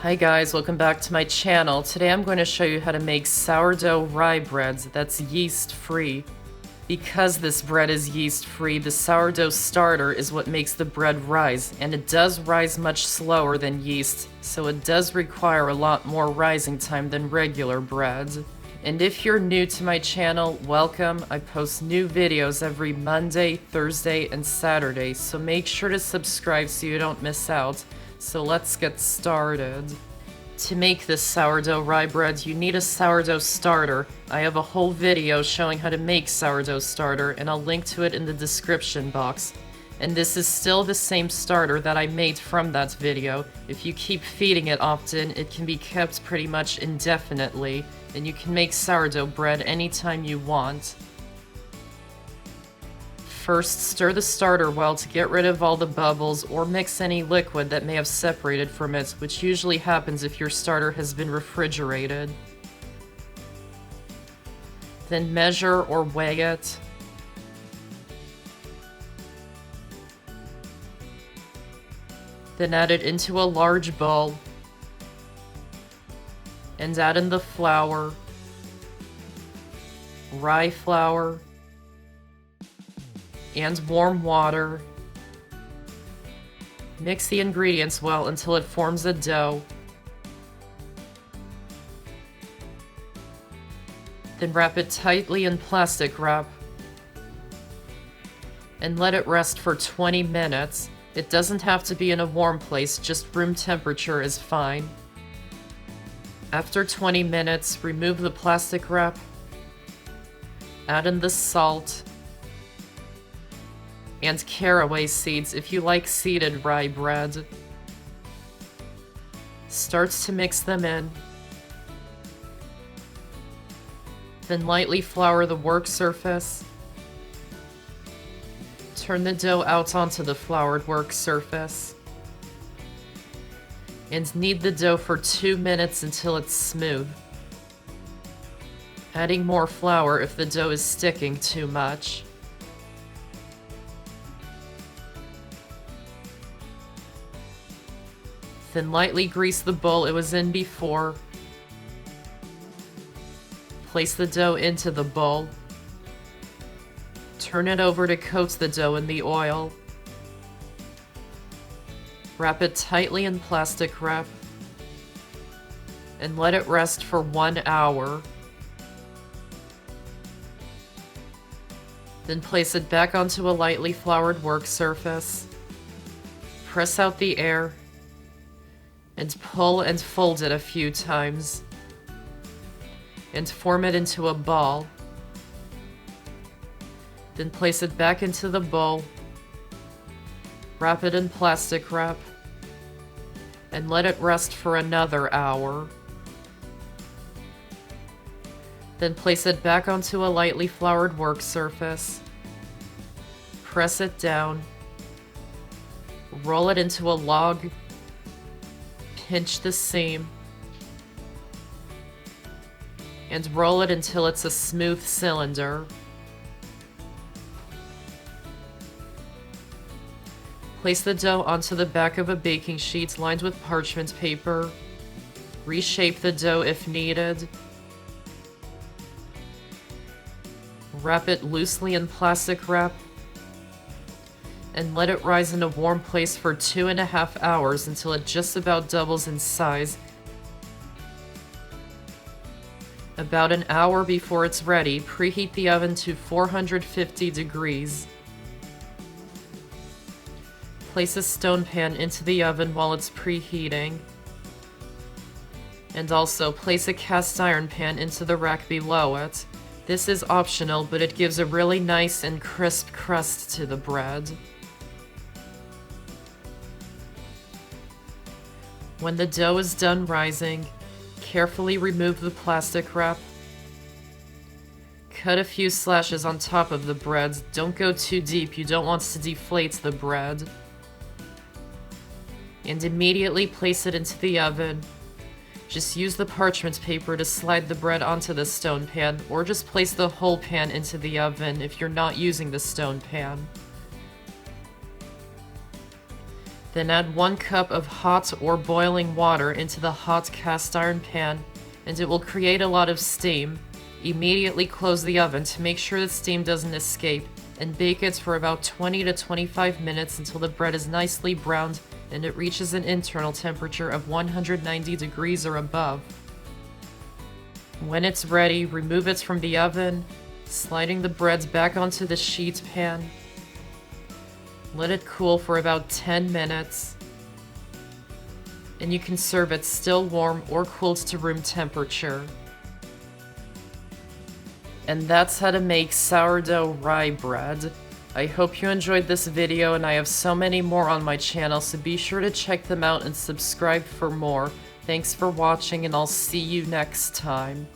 Hi guys, welcome back to my channel. Today I'm going to show you how to make sourdough rye bread that's yeast free. Because this bread is yeast free, the sourdough starter is what makes the bread rise, and it does rise much slower than yeast, so it does require a lot more rising time than regular bread. And if you're new to my channel, welcome. I post new videos every Monday, Thursday, and Saturday, so make sure to subscribe so you don't miss out. So let's get started. To make this sourdough rye bread, you need a sourdough starter. I have a whole video showing how to make sourdough starter, and I'll link to it in the description box. And this is still the same starter that I made from that video. If you keep feeding it often, it can be kept pretty much indefinitely, and you can make sourdough bread anytime you want. First, stir the starter well to get rid of all the bubbles or mix any liquid that may have separated from it, which usually happens if your starter has been refrigerated. Then measure or weigh it. Then add it into a large bowl and add in the flour, rye flour, and warm water. Mix the ingredients well until it forms a dough. Then wrap it tightly in plastic wrap and let it rest for 20 minutes. It doesn't have to be in a warm place, just room temperature is fine. After 20 minutes, remove the plastic wrap, add in the salt, and caraway seeds if you like seeded rye bread. Start to mix them in. Then lightly flour the work surface. Turn the dough out onto the floured work surface. And knead the dough for 2 minutes until it's smooth. Adding more flour if the dough is sticking too much. Then lightly grease the bowl it was in before. Place the dough into the bowl. Turn it over to coat the dough in the oil. Wrap it tightly in plastic wrap and let it rest for 1 hour. Then place it back onto a lightly floured work surface. Press out the air and pull and fold it a few times, and form it into a ball. Then place it back into the bowl, wrap it in plastic wrap, and let it rest for another hour. Then place it back onto a lightly floured work surface, press it down, roll it into a log, pinch the seam, and roll it until it's a smooth cylinder. Place the dough onto the back of a baking sheet lined with parchment paper. Reshape the dough if needed. Wrap it loosely in plastic wrap and let it rise in a warm place for 2.5 hours until it just about doubles in size. About an hour before it's ready, preheat the oven to 450 degrees. Place a stone pan into the oven while it's preheating. And also place a cast iron pan into the rack below it. This is optional, but it gives a really nice and crisp crust to the bread. When the dough is done rising, carefully remove the plastic wrap. Cut a few slashes on top of the bread. Don't go too deep, you don't want to deflate the bread. And immediately place it into the oven. Just use the parchment paper to slide the bread onto the stone pan, or just place the whole pan into the oven if you're not using the stone pan. Then add 1 cup of hot or boiling water into the hot cast iron pan, and it will create a lot of steam. Immediately close the oven to make sure the steam doesn't escape, and bake it for about 20 to 25 minutes until the bread is nicely browned and it reaches an internal temperature of 190 degrees or above. When it's ready, remove it from the oven, sliding the breads back onto the sheet pan. Let it cool for about 10 minutes, and you can serve it still warm or cooled to room temperature. And that's how to make sourdough rye bread. I hope you enjoyed this video, and I have so many more on my channel, so be sure to check them out and subscribe for more. Thanks for watching, and I'll see you next time.